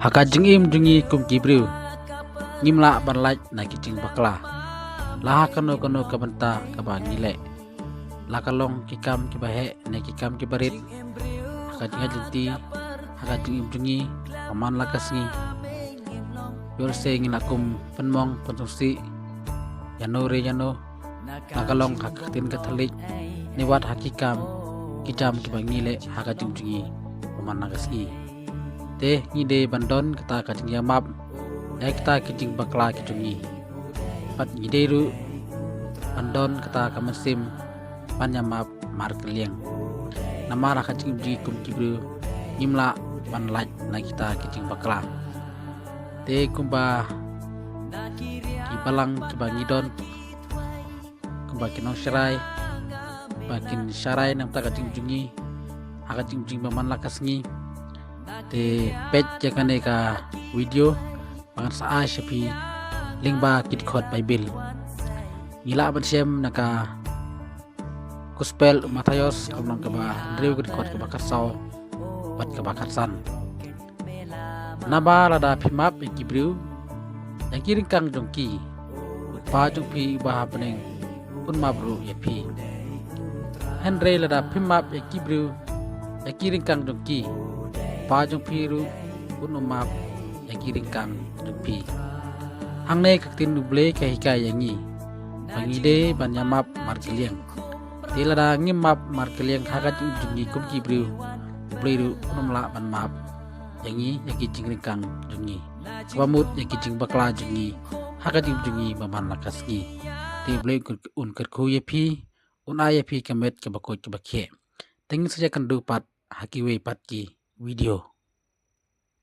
haka jingim jungi kum kibriu ngimla banlaj na kicing bakla laha kano kano kabanta kaba ngile lakalong kikam kibahe na kikam kibarit haka jinga jinti haka jingim jungi paman lakasngi yorse ngilakum penmong pensusi yano re yano lakalong hakatin katalik niwat hakikam kicam kibangile haka jingjungi paman lakasngi te ngide bandon kata kacing yamap kita kicing bakla kicungi pat ngide ru bandon kata kamasim panyamap markeliang nama ra kacing ji kum kibru ngimla panlaj na kita kicing bakla te kumba kibalang kibangidon kumba kinong syarai bakin syarai nam ta kacing jungi haka kicing paman lakasngi te page jakane ka video pangan saa shapi link ba kit khot bible ngila ban sem naka gospel Matayos kamlang ka ba drew kit khot ka ba kasau bat ka ba katsan naba lada phimap e kibriu yang kiring kang jongki pa jongpi ba hapneng un mabru yapi henry lada phimap e kibriu yang kiring kang jongki pajong piru unumap yang kiring kang dupi hangne kaktin duble kahikai yangi pangide banyamap markeliang tilada ngimap markeliang hakat jungi kum kibriu duble unumla banmap yangi yaki jingring kang jungi swamut yaki jing bakla jungi hakat jungi baman lakasgi tible un kerku yapi un ayapi kamet kabakot kabakhe tingin saja kendu pat hakiwe pat ki video